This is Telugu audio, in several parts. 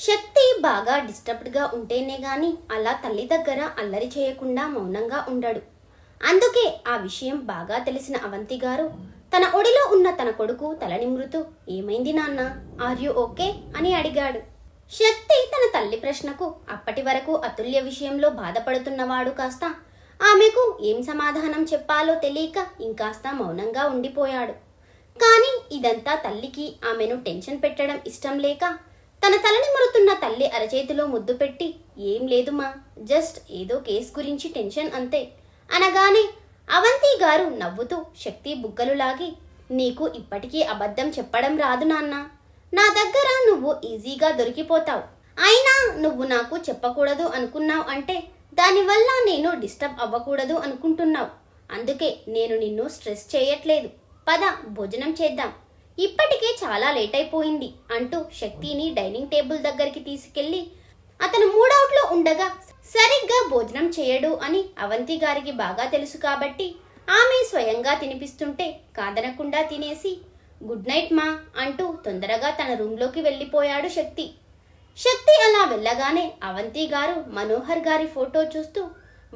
శక్తి బాగా డిస్టర్బ్డ్గా ఉంటేనే గాని అలా తల్లి దగ్గర అల్లరి చేయకుండా మౌనంగా ఉండడు. అందుకే ఆ విషయం బాగా తెలిసిన అవంతి గారు తన ఒడిలో ఉన్న తన కొడుకు తల నిమురుతూ, ఏమైంది నాన్న, ఆర్ యు ఓకే అని అడిగాడు. శక్తి తన తల్లి ప్రశ్నకు అప్పటి వరకు అతుల్య విషయంలో బాధపడుతున్నవాడు కాస్త ఆమెకు ఏం సమాధానం చెప్పాలో తెలియక ఇంకాస్త మౌనంగా ఉండిపోయాడు. కానీ ఇదంతా తల్లికి ఆమెను టెన్షన్ పెట్టడం ఇష్టం లేక తన తలని మురుతున్న తల్లి అరచేతిలో ముద్దు పెట్టి, ఏం లేదుమా, జస్ట్ ఏదో కేసు గురించి టెన్షన్ అంతే అనగానే అవంతి గారు నవ్వుతూ శక్తి బుగ్గలు లాగి, నీకు ఇప్పటికీ అబద్ధం చెప్పడం రాదు నాన్న, నా దగ్గర నువ్వు ఈజీగా దొరికిపోతావు. అయినా నువ్వు నాకు చెప్పకూడదు అనుకున్నావు అంటే దానివల్ల నేను డిస్టర్బ్ అవ్వకూడదు అనుకుంటున్నావు. అందుకే నేను నిన్ను స్ట్రెస్ చేయట్లేదు. పద భోజనం చేద్దాం, ఇప్పటికే చాలా లేట్ అయిపోయింది అంటూ శక్తిని డైనింగ్ టేబుల్ దగ్గరికి తీసుకెళ్లి అతను మూడౌట్లో ఉండగా సరిగ్గా భోజనం చేయడు అని అవంతి గారికి బాగా తెలుసు కాబట్టి ఆమె స్వయంగా తినిపిస్తుంటే కాదనకుండా తినేసి, గుడ్ నైట్ మా అంటూ తొందరగా తన రూంలోకి వెళ్ళిపోయాడు శక్తి. శక్తి అలా వెళ్ళగానే అవంతి గారు మనోహర్ గారి ఫోటో చూస్తూ,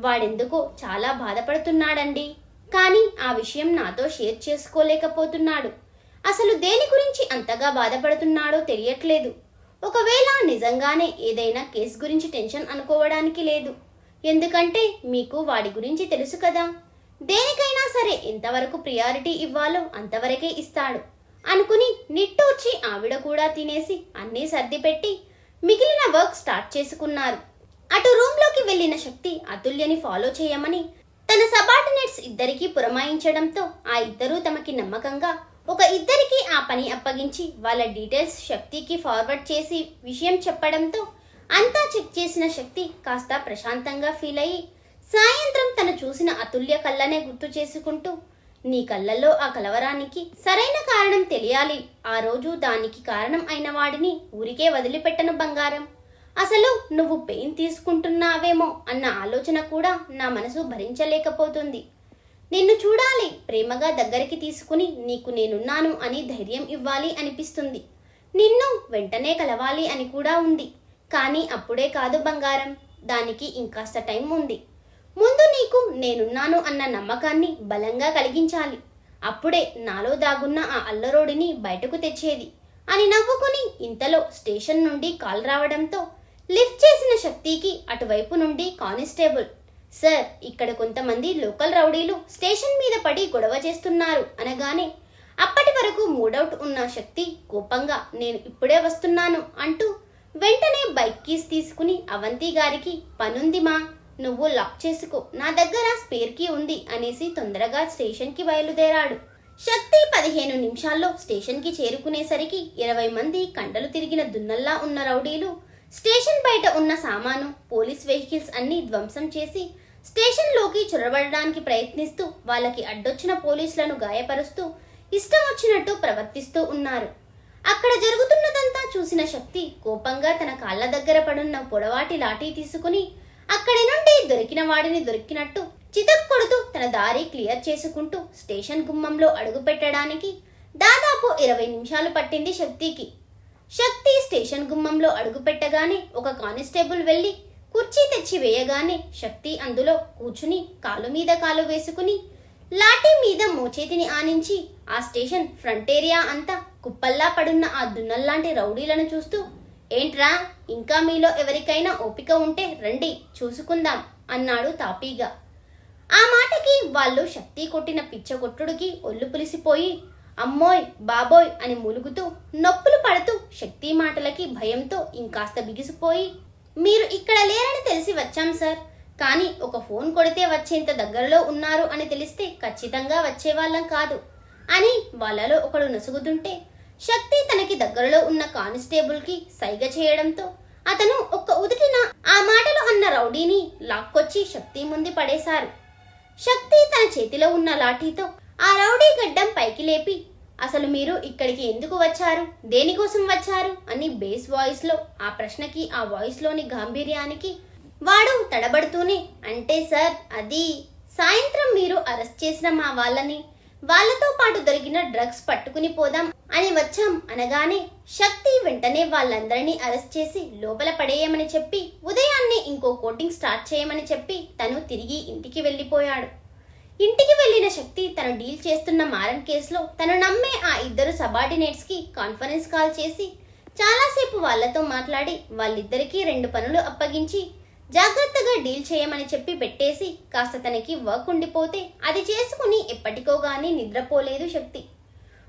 వాడెందుకో చాలా బాధపడుతున్నాడండి, కానీ ఆ విషయం నాతో షేర్ చేసుకోలేకపోతున్నాడు. అసలు దేని గురించి అంతగా బాధపడుతున్నాడో తెలియట్లేదు. ఒకవేళ నిజంగానే ఏదైనా కేసు గురించి టెన్షన్ అనుకోవడానికి లేదు. ఎందుకంటే మీకు వాడి గురించి తెలుసు కదా, దేనికైనా సరే ఎంతవరకు ప్రియారిటీ ఇవ్వాలో అంతవరకే ఇస్తాడు అనుకుని నిట్టూర్చి ఆవిడ కూడా తినేసి అన్నీ సర్దిపెట్టి మిగిలిన వర్క్ స్టార్ట్ చేసుకున్నారు. అటు రూమ్లోకి వెళ్ళిన శక్తి అతుల్యని ఫాలో చేయమని తన సబార్డినేట్స్ ఇద్దరికీ పురమాయించడంతో ఆ ఇద్దరూ తమకి నమ్మకంగా ఒక ఇద్దరికి ఆ పని అప్పగించి వాళ్ళ డీటెయిల్స్ శక్తికి ఫార్వర్డ్ చేసి విషయం చెప్పడంతో అంతా చెక్ చేసిన శక్తి కాస్త ప్రశాంతంగా ఫీల్ అయ్యి సాయంత్రం తను చూసిన అతుల్య కళ్ళనే గుర్తు చేసుకుంటూ, నీ కళ్ళల్లో ఆ కలవరానికి సరైన కారణం తెలియాలి. ఆ రోజు దానికి కారణం అయిన వాడిని ఊరికే వదిలిపెట్టను బంగారం. అసలు నువ్వు పెయిన్ తీసుకుంటున్నావేమో అన్న ఆలోచన కూడా నా మనసు భరించలేకపోతుంది. నిన్ను చూడాలి, ప్రేమగా దగ్గరికి తీసుకుని నీకు నేనున్నాను అని ధైర్యం ఇవ్వాలి అనిపిస్తుంది. నిన్ను వెంటనే కలవాలి అని కూడా ఉంది. కానీ అప్పుడే కాదు బంగారం, దానికి ఇంకాస్త టైం ఉంది. ముందు నీకు నేనున్నాను అన్న నమ్మకాన్ని బలంగా కలిగించాలి. అప్పుడే నాలో దాగున్న ఆ అల్లరోడిని బయటకు తెచ్చేది అని నవ్వుకుని ఇంతలో స్టేషన్ నుండి కాల్ రావడంతో లిఫ్ట్ చేసిన శక్తికి అటువైపు నుండి కానిస్టేబుల్, సార్, ఇక్కడ కొంతమంది లోకల్ రౌడీలు స్టేషన్ మీద పడి గొడవ చేస్తున్నారు అనగానే అప్పటి వరకు మూడౌట్ ఉన్న శక్తి కోపంగా, నేను ఇప్పుడే వస్తున్నాను అంటూ వెంటనే బైక్ కీస్ తీసుకుని అవంతి గారికి, పనుంది మా, నువ్వు లాక్ చేసుకో, నా దగ్గర స్పేర్ కీ ఉంది అనేసి తొందరగా స్టేషన్కి బయలుదేరాడు. శక్తి 15 నిమిషాల్లో స్టేషన్కి చేరుకునేసరికి 20 మంది కండలు తిరిగిన దున్నల్లా ఉన్న రౌడీలు స్టేషన్ బయట ఉన్న సామాను, పోలీస్ వెహికల్స్ అన్ని ధ్వంసం చేసి స్టేషన్లోకి చొరబడడానికి ప్రయత్నిస్తూ వాళ్ళకి అడ్డొచ్చిన పోలీసులను గాయపరుస్తూ ఇష్టం వచ్చినట్టు ప్రవర్తిస్తూ ఉన్నారు. అక్కడ జరుగుతున్నదంతా చూసిన శక్తి కోపంగా తన కాళ్ళ దగ్గర పడున్న పొడవాటి లాఠీ తీసుకుని అక్కడి నుండి దొరికిన వాడిని దొరికినట్టు చితక్ కొడుతూ తన దారి క్లియర్ చేసుకుంటూ స్టేషన్ గుమ్మంలో అడుగు పెట్టడానికి దాదాపు 20 నిమిషాలు పట్టింది శక్తికి. శక్తి స్టేషన్ గుమ్మంలో అడుగు పెట్టగానే ఒక కానిస్టేబుల్ వెళ్లి కుర్చీ తెచ్చి వేయగానే శక్తి అందులో కూర్చుని కాలు మీద కాలు వేసుకుని లాఠీ మీద మోచేతిని ఆనించి ఆ స్టేషన్ ఫ్రంట్ ఏరియా అంతా కుప్పల్లా పడున్న ఆ దున్నల్లాంటి రౌడీలను చూస్తూ, ఏంట్రా, ఇంకా మీలో ఎవరికైనా ఓపిక ఉంటే రండి చూసుకుందాం అన్నాడు తాపీగా. ఆ మాటకి వాళ్ళు శక్తి కొట్టిన పిచ్చ కొట్టుడికి ఒళ్ళు పులిసిపోయి, అమ్మోయ్ బాబోయ్ అని మూలుగుతూ నొప్పులు పడుతూ శక్తి మాటలకి భయంతో ఇంకాస్త బిగిసిపోయి, మీరు ఇక్కడ లేరని తెలిసి వచ్చాం సార్, కానీ ఒక ఫోన్ కొడితే వచ్చేంత దగ్గరలో ఉన్నారు అని తెలిస్తే ఖచ్చితంగా వచ్చేవాళ్ళం కాదు అని వాళ్ళలో ఒకడు నసుగుతుంటే శక్తి తనకి దగ్గరలో ఉన్న కానిస్టేబుల్కి సైగ చేయడంతో అతను ఒక్క ఉదిటిన ఆ మాటలు అన్న రౌడీని లాక్కొచ్చి శక్తి ముందు పడేశారు. శక్తి తన చేతిలో ఉన్న లాఠీతో ఆ రౌడీ గడ్డం పైకి లేపి, అసలు మీరు ఇక్కడికి ఎందుకు వచ్చారు, దేనికోసం వచ్చారు అని బేస్ వాయిస్లో ఆ ప్రశ్నకి ఆ వాయిస్లోని గాంభీర్యానికి వాడు తడబడుతూనే, అంటే సార్, అది సాయంత్రం మీరు అరెస్ట్ చేసిన మా వాళ్ళని వాళ్ళతో పాటు దొరికిన డ్రగ్స్ పట్టుకుని పోదాం అని వచ్చాం అనగానే శక్తి వెంటనే వాళ్ళందరినీ అరెస్ట్ చేసి లోపల పడేయమని చెప్పి ఉదయాన్నే ఇంకో కోటింగ్ స్టార్ట్ చేయమని చెప్పి తను తిరిగి ఇంటికి వెళ్ళిపోయాడు. ఇంటికి వెళ్ళిన శక్తి తను డీల్ చేస్తున్న మారన్ కేసులో తను నమ్మే ఆ ఇద్దరు సబార్డినేట్స్కి కాన్ఫరెన్స్ కాల్ చేసి చాలాసేపు వాళ్లతో మాట్లాడి వాళ్ళిద్దరికీ 2 పనులు అప్పగించి జాగ్రత్తగా డీల్ చేయమని చెప్పి పెట్టేసి కాస్త తనకి వర్క్ ఉండిపోతే అది చేసుకుని ఎప్పటికో గానీ నిద్రపోలేదు శక్తి.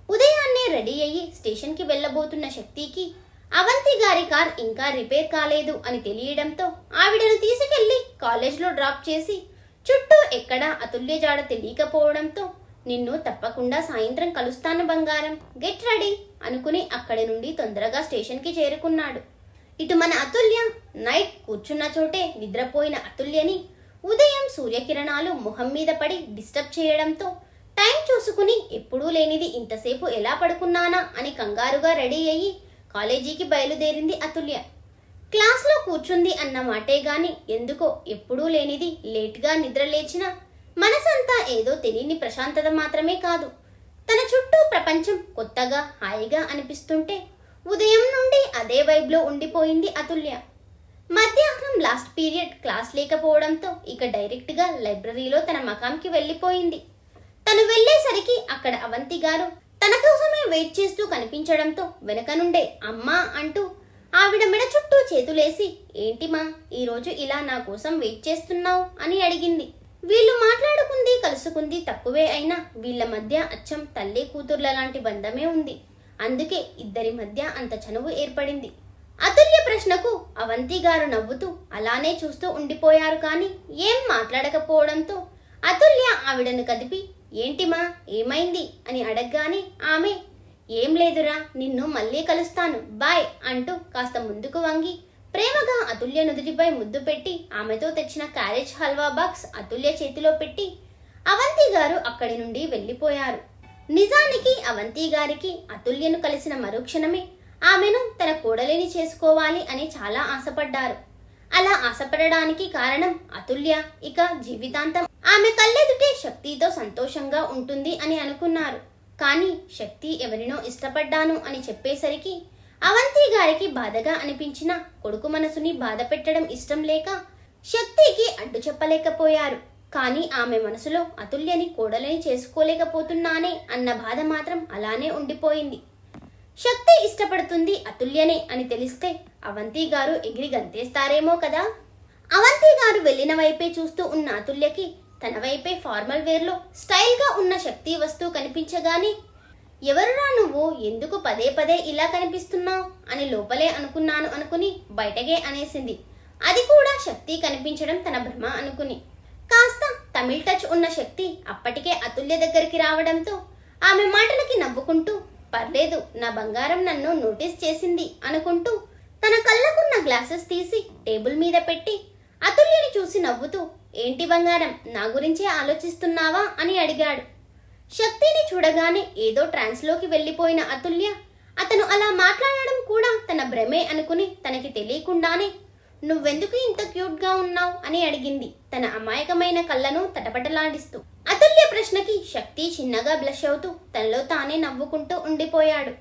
ఉదయాన్నే రెడీ అయ్యి స్టేషన్కి వెళ్ళబోతున్న శక్తికి అవంతి గారి కార్ ఇంకా రిపేర్ కాలేదు అని తెలియడంతో ఆవిడను తీసుకెళ్లి కాలేజ్లో డ్రాప్ చేసి చుట్టూ ఎక్కడా అతుల్య జాడ తెలియకపోవడంతో నిన్ను తప్పకుండా సాయంత్రం కలుస్తాను బంగారం, గెట్ రెడీ అనుకుని అక్కడి నుండి తొందరగా స్టేషన్కి చేరుకున్నాడు. ఇటు మన అతుల్య నైట్ కూర్చున్న చోటే నిద్రపోయిన అతుల్యని ఉదయం సూర్యకిరణాలు మొహం మీద పడి డిస్టర్బ్ చేయడంతో టైం చూసుకుని ఎప్పుడూ లేనిది ఇంతసేపు ఎలా పడుకున్నానా అని కంగారుగా రెడీ అయ్యి కాలేజీకి బయలుదేరింది అతుల్య. క్లాస్లో కూర్చుంది అన్న మాటే గాని ఎందుకో ఎప్పుడూ లేనిది లేట్గా నిద్ర లేచిన మనసంతా ఏదో తెలియని ప్రశాంతత మాత్రమే కాదు, తన చుట్టూ ప్రపంచం కొత్తగా హాయిగా అనిపిస్తుంటే ఉదయం నుండి అదే వైబ్లో ఉండిపోయింది అతుల్య. మధ్యాహ్నం లాస్ట్ పీరియడ్ క్లాస్ లేకపోవడంతో ఇక డైరెక్ట్గా లైబ్రరీలో తన మకాంకి వెళ్ళిపోయింది. తను వెళ్ళేసరికి అక్కడ అవంతి గారు తన కోసమే వెయిట్ చేస్తూ కనిపించడంతో వెనక నుండే అమ్మా అంటూ ఆవిడ మెడ చుట్టూ చేతులేసి ఏంటిమా ఈరోజు ఇలా నా కోసం వెయిట్ చేస్తున్నావు అని అడిగింది. వీళ్ళు మాట్లాడుకుంది కలుసుకుంది తక్కువే అయినా వీళ్ళ మధ్య అచ్చం తల్లి కూతుర్ల లాంటి బంధమే ఉంది. అందుకే ఇద్దరి మధ్య అంత చనువు ఏర్పడింది. అతుల్య ప్రశ్నకు అవంతి గారు నవ్వుతూ అలానే చూస్తూ ఉండిపోయారు కానీ ఏం మాట్లాడకపోవడంతో అతుల్య ఆవిడను కదిపి ఏంటిమా ఏమైంది అని అడగగానే ఆమె ఏం లేదురా నిన్ను మళ్ళీ కలుస్తాను బాయ్ అంటూ కాస్త ముందుకు వంగి ప్రేమగా అతుల్య నుదుటిపై ముద్దు పెట్టి ఆమెతో తెచ్చిన క్యారేజ్ హల్వా బాక్స్ అతుల్య చేతిలో పెట్టి అవంతి గారు అక్కడి నుండి వెళ్ళిపోయారు. నిజానికి అవంతి గారికి అతుల్యను కలిసిన మరుక్షణమే ఆమెను తన కోడలిని చేసుకోవాలి అని చాలా ఆశపడ్డారు. అలా ఆశపడడానికి కారణం అతుల్య ఇక జీవితాంతం ఆమె కళ్ళెదుటే శక్తితో సంతోషంగా ఉంటుంది అని అనుకున్నారు. కానీ శక్తి ఎవరినో ఇష్టపడ్డాను అని చెప్పేసరికి అవంతి గారికి బాధగా అనిపించిన కొడుకు మనసుని బాధ పెట్టడం ఇష్టం లేక శక్తికి అడ్డు చెప్పలేకపోయారు. కానీ ఆమె మనసులో అతుల్యని కోడలిని చేసుకోలేకపోతున్నానే అన్న బాధ మాత్రం అలానే ఉండిపోయింది. శక్తి ఇష్టపడుతుంది అతుల్యనే అని తెలిస్తే అవంతి గారు ఎగిరి గంతేస్తారేమో కదా. అవంతి గారు వెళ్ళిన వైపే చూస్తూ ఉన్న అతుల్యకి తన వైపే ఫార్మల్ వేర్లో స్టైల్గా ఉన్న శక్తి వస్తువు కనిపించగానే ఎవరురా నువ్వు, ఎందుకు పదే పదే ఇలా కనిపిస్తున్నావు అని లోపలే అనుకున్నాను అనుకుని బయటగే అనేసింది. అది కూడా శక్తి కనిపించడం తన భ్రమ అనుకుని. కాస్త తమిళ్ టచ్ ఉన్న శక్తి అప్పటికే అతుల్య దగ్గరికి రావడంతో ఆమె మాటలకి నవ్వుకుంటూ పర్లేదు నా బంగారం నన్ను నోటీస్ చేసింది అనుకుంటూ తన కళ్ళకున్న గ్లాసెస్ తీసి టేబుల్ మీద పెట్టి అతుల్యని చూసి నవ్వుతూ ఏంటి బంగారం నా గురించే ఆలోచిస్తున్నావా అని అడిగాడు. శక్తిని చూడగానే ఏదో ట్రాన్స్లోకి వెళ్ళిపోయిన అతుల్య అతను అలా మాట్లాడడం కూడా తన భ్రమే అనుకుని తనకి తెలియకుండానే నువ్వెందుకు ఇంత క్యూట్గా ఉన్నావు అని అడిగింది తన అమాయకమైన కళ్ళను తటపటలాడిస్తూ. అతుల్య ప్రశ్నకి శక్తి చిన్నగా బ్లష్ అవుతూ తనలో తానే నవ్వుకుంటూ ఉండిపోయాడు.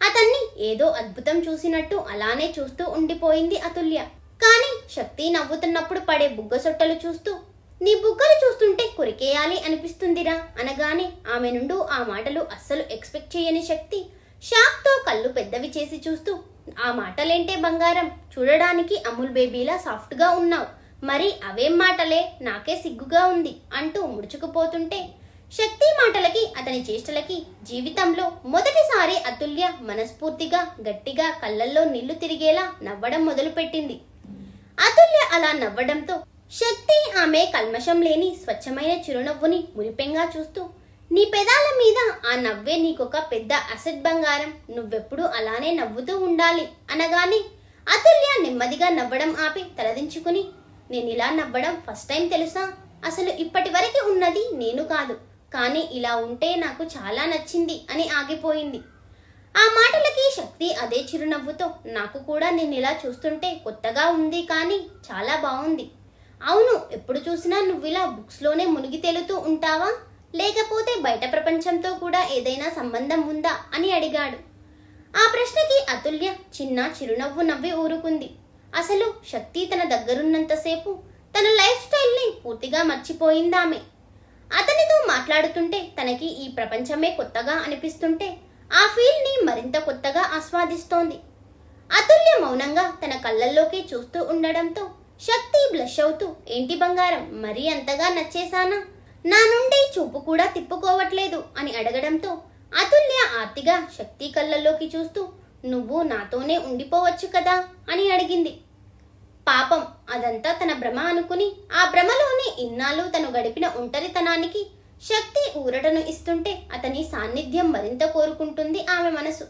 అతన్ని ఏదో అద్భుతం చూసినట్టు అలానే చూస్తూ ఉండిపోయింది అతుల్య. కానీ శక్తి నవ్వుతున్నప్పుడు పడే బుగ్గ సొట్టలు చూస్తూ నీ బుగ్గలు చూస్తుంటే కొరికేయాలి అనిపిస్తుందిరా అనగానే ఆమె నుండి ఆ మాటలు అస్సలు ఎక్స్పెక్ట్ చేయని శక్తి షాక్తో కళ్ళు పెద్దవి చేసి చూస్తూ ఆ మాటలేంటే బంగారం, చూడడానికి అమూల్ బేబీలా సాఫ్ట్గా ఉన్నావు, మరి అవేం మాటలే నాకే సిగ్గుగా ఉంది అంటూ ముడుచుకుపోతుంటే శక్తి మాటలకి అతని చేష్టలకి జీవితంలో మొదటిసారి అతుల్య మనస్ఫూర్తిగా గట్టిగా కళ్ళల్లో నీళ్లు తిరిగేలా నవ్వడం మొదలుపెట్టింది. అతుల్య అలా నవ్వడంతో శక్తి ఆమె కల్మషం లేని స్వచ్ఛమైన చిరునవ్వుని మురిపెంగా చూస్తూ నీ పెదాల మీద ఆ నవ్వే నీకొక పెద్ద అసెట్ బంగారం, నువ్వెప్పుడు అలానే నవ్వుతూ ఉండాలి అనగానే అతుల్య నెమ్మదిగా నవ్వడం ఆపి తలదించుకుని నేను ఇలా నవ్వడం ఫస్ట్ టైం తెలుసా, అసలు ఇప్పటి వరకు ఉన్నది నేను కాదు, కానీ ఇలా ఉంటే నాకు చాలా నచ్చింది అని ఆగిపోయింది. ఆ మాటలకి శక్తి అదే చిరునవ్వుతో నాకు కూడా నేను ఇలా చూస్తుంటే కొత్తగా ఉంది కానీ చాలా బాగుంది. అవును, ఎప్పుడు చూసినా నువ్వు ఇలా బుక్స్లోనే మునిగి తేలుతూ ఉంటావా, లేకపోతే బయట ప్రపంచంతో కూడా ఏదైనా సంబంధం ఉందా అని అడిగాడు. ఆ ప్రశ్నకి అతుల్య చిన్న చిరునవ్వు నవ్వి ఊరుకుంది. అసలు శక్తి తన దగ్గరున్నంతసేపు తన లైఫ్ స్టైల్ని పూర్తిగా మర్చిపోయిందామె. అతనితో మాట్లాడుతుంటే తనకి ఈ ప్రపంచమే కొత్తగా అనిపిస్తుంటే ఆ ఫీల్ని మరింత కొత్తగా ఆస్వాదిస్తోంది. అతుల్య మౌనంగా తన కళ్ళల్లోకి చూస్తూ ఉండడంతో శక్తి బ్లష్ అవుతూ, ఏంటి బంగారం, మరీ అంతగా నచ్చేశానా? నా నుండి చూపు కూడా తిప్పుకోవట్లేదు అని అడగడంతో అతుల్య ఆర్తిగా శక్తి కళ్ళల్లోకి చూస్తూ, నువ్వు నాతోనే ఉండిపోవచ్చు కదా అని అడిగింది. పాపం అదంతా తన భ్రమ అనుకుని ఆ భ్రమలోని ఇన్నాళ్ళు తను గడిపిన ఒంటరితనానికి శక్తి ఊరటను ఇస్తుంటే అతని సాన్నిధ్యం మరింత కోరుకుంటుంది ఆమె మనసు.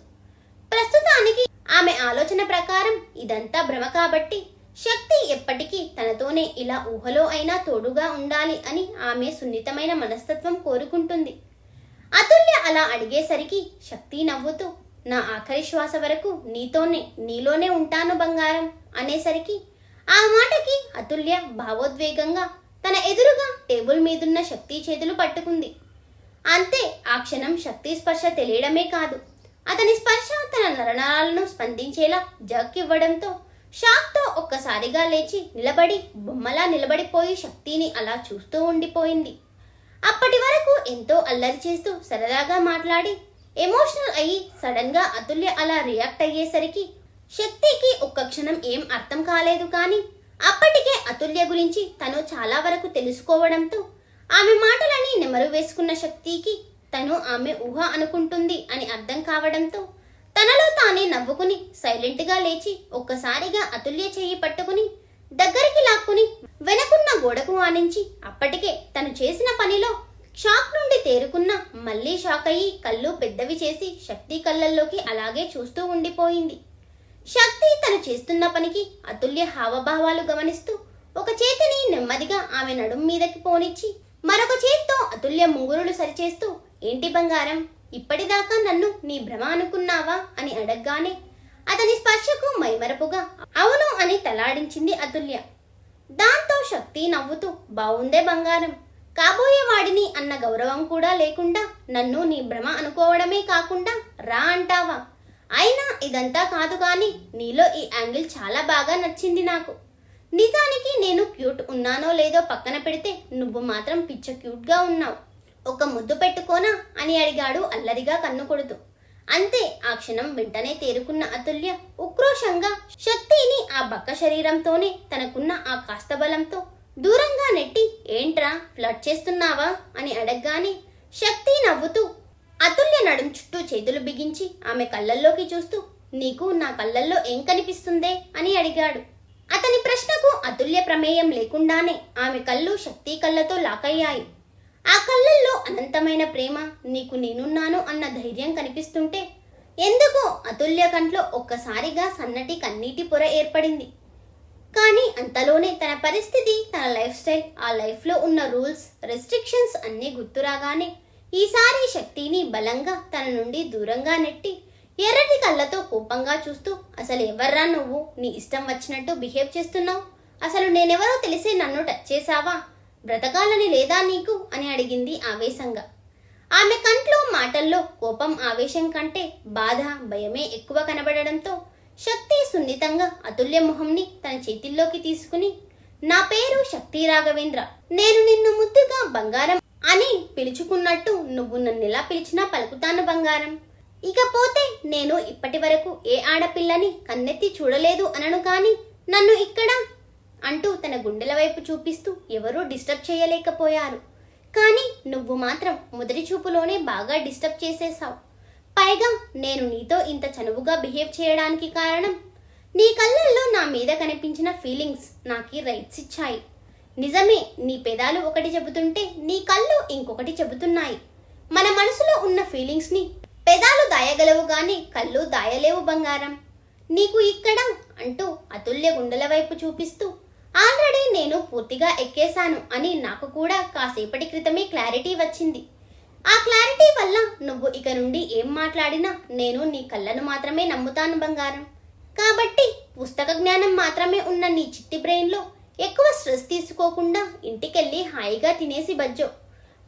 ప్రస్తుతానికి ఆమె ఆలోచన ప్రకారం ఇదంతా భ్రమ కాబట్టి శక్తి ఎప్పటికీ తనతోనే ఇలా ఊహలో అయినా తోడుగా ఉండాలి అని ఆమె సున్నితమైన మనస్తత్వం కోరుకుంటుంది. అతుల్య అలా అడిగేసరికి శక్తి నవ్వుతూ, నా ఆఖరి శ్వాస వరకు నీలోనే ఉంటాను బంగారం అనేసరికి ఆ మాటకి అతుల్య భావోద్వేగంగా తన ఎదురుగా టేబుల్ మీదున్న శక్తి చేతులు పట్టుకుంది. అంతే, ఆ క్షణం శక్తి స్పర్శ తెలియడమే కాదు, అతని స్పర్శ తన నరనరాలను స్పందించేలా జర్క్ ఇవ్వడంతో షాక్తో ఒక్కసారిగా లేచి నిలబడి బొమ్మలా నిలబడిపోయి శక్తిని అలా చూస్తూ ఉండిపోయింది. అప్పటి వరకు ఎంతో అల్లరి చేస్తూ సరదాగా మాట్లాడి ఎమోషనల్ అయ్యి సడన్ గా అతుల్య అలా రియాక్ట్ అయ్యేసరికి శక్తికి ఒక్క క్షణం ఏం అర్థం కాలేదు. కానీ అప్పటికే అతుల్య గురించి తను చాలా వరకు తెలుసుకోవడంతో ఆమె మాటలని నెమరు వేసుకున్న శక్తికి తను ఆమె ఊహ అనుకుంటుంది అని అర్థం కావడంతో తనలో తానే నవ్వుకుని సైలెంట్గా లేచి ఒక్కసారిగా అతుల్య చెయ్యి పట్టుకుని దగ్గరికి లాక్కుని వెనకున్న గోడకు ఆనించి అప్పటికే తను చేసిన పనిలో షాక్ నుండి తేరుకున్న మళ్ళీ షాక్ అయ్యి కళ్ళు పెద్దవి చేసి శక్తి కళ్ళల్లోకి అలాగే చూస్తూ ఉండిపోయింది. శక్తి తను చేస్తున్న పనికి అతుల్య హావభావాలు గమనిస్తూ ఒక చేతిని నెమ్మదిగా ఆమె నడుం మీదకి పోనిచ్చి మరొక చేత్తో అతుల్య ముంగురులు సరిచేస్తూ, ఏంటి బంగారం, ఇప్పటిదాకా నన్ను నీ భ్రమ అనుకున్నావా అని అడగగానే అతని స్పర్శకు మైమరపుగా అవును అని తలాడించింది అతుల్య. దాంతో శక్తి నవ్వుతూ, బావుందే బంగారం, కాబోయే వాడిని అన్న గౌరవం కూడా లేకుండా నన్ను నీ భ్రమ అనుకోవడమే కాకుండా రా అంటావా? అయినా ఇదంతా కాదు కానీ నీలో ఈ యాంగిల్ చాలా బాగా నచ్చింది నాకు. నిజానికి నేను క్యూట్ ఉన్నానో లేదో పక్కన పెడితే నువ్వు మాత్రం పిచ్చ క్యూట్గా ఉన్నావు. ఒక ముద్దు పెట్టుకోనా అని అడిగాడు అల్లరిగా కన్ను కొడుతూ. అంతే, ఆ క్షణం వెంటనే తేరుకున్న అతుల్య ఉక్రోషంగా శక్తిని ఆ బక్క శరీరంతోనే తనకున్న ఆ కాస్త బలంతో దూరంగా నెట్టి, ఏంట్రా ఫ్లర్ట్ చేస్తున్నావా అని అడగగానే శక్తి నవ్వుతూ అతుల్య నడుం చుట్టూ చేతులు బిగించి ఆమె కళ్ళల్లోకి చూస్తూ, నీకు నా కళ్ళల్లో ఏం కనిపిస్తుందే అని అడిగాడు. అతని ప్రశ్నకు అతుల్య ప్రమేయం లేకుండానే ఆమె కళ్ళు శక్తి కళ్ళతో లాకయ్యాయి. ఆ కళ్ళల్లో అనంతమైన ప్రేమ, నీకు నేనున్నాను అన్న ధైర్యం కనిపిస్తుంటే ఎందుకో అతుల్య కంట్లో ఒక్కసారిగా సన్నటి కన్నీటి పొర ఏర్పడింది. కానీ అంతలోనే తన పరిస్థితి, తన లైఫ్ స్టైల్, ఆ లైఫ్లో ఉన్న రూల్స్, రెస్ట్రిక్షన్స్ అన్నీ గుర్తురాగానే ఈసారి శక్తిని బలంగా తన నుండి దూరంగా నెట్టి ఎర్రటి కళ్ళతో కోపంగా చూస్తూ, అసలు ఎవర్రా నువ్వు, నీ ఇష్టం వచ్చినట్టు బిహేవ్ చేస్తున్నావు, అసలు నేనెవరో తెలిసే నన్ను టచ్ చేశావా, బ్రతకాలని లేదా నీకు అని అడిగింది ఆవేశంగా. ఆమె కంట్లో మాటల్లో కోపం ఆవేశం కంటే బాధ భయమే ఎక్కువ కనబడడంతో శక్తి సున్నితంగా అతుల్య మొహంని తన చేతిల్లోకి తీసుకుని, నా పేరు శక్తి రాఘవేంద్ర, నేను నిన్ను ముద్దుగా బంగారం అని పిలుచుకున్నట్టు నువ్వు నన్నెలా పిలిచినా పలుకుతాను బంగారం. ఇకపోతే నేను ఇప్పటి వరకు ఏ ఆడపిల్లని కన్నెత్తి చూడలేదు అనను, కానీ నన్ను ఇక్కడ అంటూ తన గుండెల వైపు చూపిస్తూ ఎవరూ డిస్టర్బ్ చేయలేకపోయారు. కానీ నువ్వు మాత్రం మొదటి చూపులోనే బాగా డిస్టర్బ్ చేసేశావు. పైగా నేను నీతో ఇంత చనువుగా బిహేవ్ చేయడానికి కారణం నీ కళ్ళల్లో నా మీద కనిపించిన ఫీలింగ్స్ నాకీ రైట్స్ ఇచ్చాయి. నిజమే, నీ పెదాలు ఒకటి చెబుతుంటే నీ కళ్ళు ఇంకొకటి చెబుతున్నాయి. మన మనసులో ఉన్న ఫీలింగ్స్ని పెదాలు దాయగలవు గాని కళ్ళు దాయలేవు బంగారం. నీకు ఇక్కడ అంటూ అతుల్య గుండెల వైపు చూపిస్తూ, ఆల్రెడీ నేను పూర్తిగా ఎక్కేశాను అని నాకు కూడా కాసేపటి క్రితమే క్లారిటీ వచ్చింది. ఆ క్లారిటీ వల్ల నువ్వు ఇక నుండి ఏం మాట్లాడినా నేను నీ కళ్ళను మాత్రమే నమ్ముతాను బంగారం. కాబట్టి పుస్తక జ్ఞానం మాత్రమే ఉన్న నీ చిట్టి బ్రెయిన్లో ఎక్కువ స్ట్రెస్ తీసుకోకుండా ఇంటికెళ్ళి హాయిగా తినేసి బజ్జో.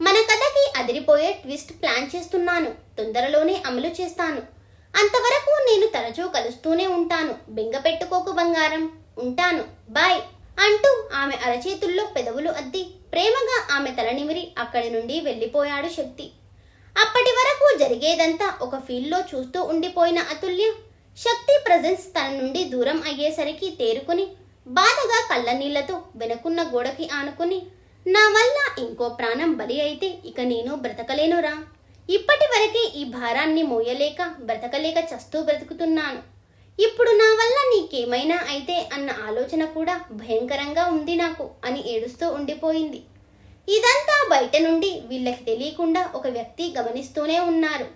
మన కథకి అదిరిపోయే ట్విస్ట్ ప్లాన్ చేస్తున్నాను. తొందరలోనే అమలు చేస్తాను. అంతవరకు నేను తరచూ కలుస్తూనే ఉంటాను. బెంగ పెట్టుకోకు బంగారం. ఉంటాను. బాయ్ అంటూ ఆమె అరచేతుల్లో పెదవులు అద్ది ప్రేమగా ఆమె తల నిమిరి అక్కడి నుండి వెళ్ళిపోయాడు శక్తి. అప్పటి వరకు జరిగేదంతా ఒక ఫీల్డ్లో చూస్తూ ఉండిపోయిన అతుల్య శక్తి ప్రజెన్స్ తన నుండి దూరం అయ్యేసరికి తేరుకుని బాధగా కళ్ళనీళ్లతో వెనుకున్న గోడకి ఆనుకుని, నా వల్ల ఇంకో ప్రాణం బలి అయితే ఇక నేను బ్రతకలేనురా. ఇప్పటి వరకే ఈ భారాన్ని మోయలేక బ్రతకలేక చస్తూ బ్రతుకుతున్నాను. ఇప్పుడు నా వల్ల నీకేమైనా అయితే అన్న ఆలోచన కూడా భయంకరంగా ఉంది నాకు అని ఏడుస్తూ ఉండిపోయింది. ఇదంతా బయట నుండి వీళ్ళకి తెలియకుండా ఒక వ్యక్తి గమనిస్తూనే ఉన్నారు.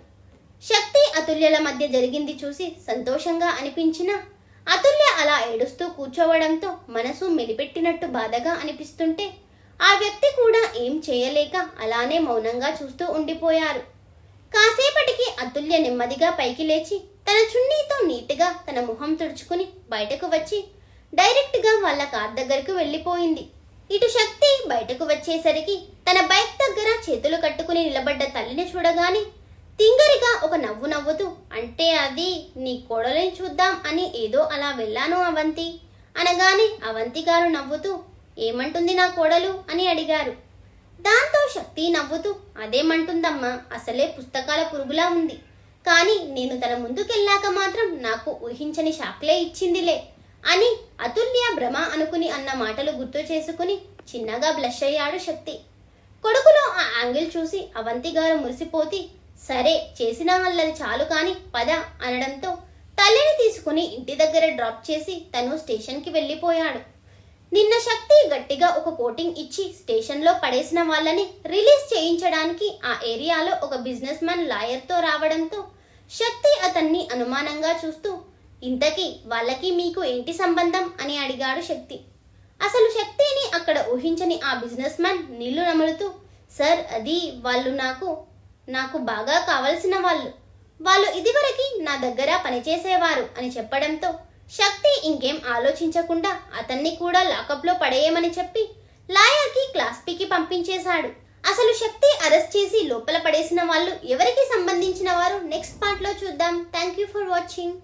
శక్తి అతుల్యల మధ్య జరిగింది చూసి సంతోషంగా అనిపించినా అతుల్య అలా ఏడుస్తూ కూర్చోవడంతో మనసు మెలిపెట్టినట్టు బాధగా అనిపిస్తుంటే ఆ వ్యక్తి కూడా ఏం చేయలేక అలానే మౌనంగా చూస్తూ ఉండిపోయారు. కాసేపటికి అతుల్య నెమ్మదిగా పైకి లేచి తన చున్నీతో నీట్గా తన ముఖం తుడుచుకుని బయటకు వచ్చి డైరెక్ట్గా వాళ్ళ కార్ దగ్గరకు వెళ్ళిపోయింది. ఇటు శక్తి బయటకు వచ్చేసరికి తన బైక్ దగ్గర చేతులు కట్టుకుని నిలబడ్డ తల్లిని చూడగానే తింగరిగా ఒక నవ్వు నవ్వుతూ, అంటే అది నీ కోడలిని చూద్దాం అని ఏదో అలా వెళ్ళాను అవంతి అనగానే అవంతి గారు నవ్వుతూ, ఏమంటుంది నా కోడలు అని అడిగారు. దాంతో శక్తి నవ్వుతూ, అదేమంటుందమ్మా, అసలే పుస్తకాల పురుగులా ఉంది. కానీ నేను తన ముందుకెళ్ళాక మాత్రం నాకు ఊహించని షాక్లే ఇచ్చిందిలే అని అతుల్య భ్రమ అనుకుని అన్న మాటలు గుర్తు చేసుకుని చిన్నగా బ్లష్ అయ్యాడు శక్తి. కొడుకులో ఆ యాంగిల్ చూసి అవంతి గారు మురిసిపోతి, సరే చేసిన వాళ్ళది చాలు కాని పద అనడంతో తల్లిని తీసుకుని ఇంటి దగ్గర డ్రాప్ చేసి తను స్టేషన్కి వెళ్ళిపోయాడు. నిన్న శక్తి గట్టిగా ఒక కోటింగ్ ఇచ్చి స్టేషన్లో పడేసిన వాళ్ళని రిలీజ్ చేయించడానికి ఆ ఏరియాలో ఒక బిజినెస్ మ్యాన్ లాయర్తో రావడంతో శక్తి అతన్ని అనుమానంగా చూస్తూ, ఇంతకీ వాళ్ళకి మీకు ఏంటి సంబంధం అని అడిగాడు శక్తి. అసలు శక్తిని అక్కడ ఊహించని ఆ బిజినెస్ మ్యాన్ నీళ్లు నములుతూ, సార్ అది వాళ్ళు నాకు బాగా కావలసిన వాళ్ళు ఇదివరకు నా దగ్గర పనిచేసేవారు అని చెప్పడంతో శక్తి ఇంకేం ఆలోచించకుండా అతన్ని కూడా లాకప్లో పడేయమని చెప్పి లాయర్కి క్లాస్ పీకి పంపించేశాడు. అసలు శక్తి అరెస్ట్ చేసి లోపల పడేసిన వాళ్ళు ఎవరికి సంబంధించిన వారు నెక్స్ట్ పార్ట్లో చూద్దాం. Thank you for watching.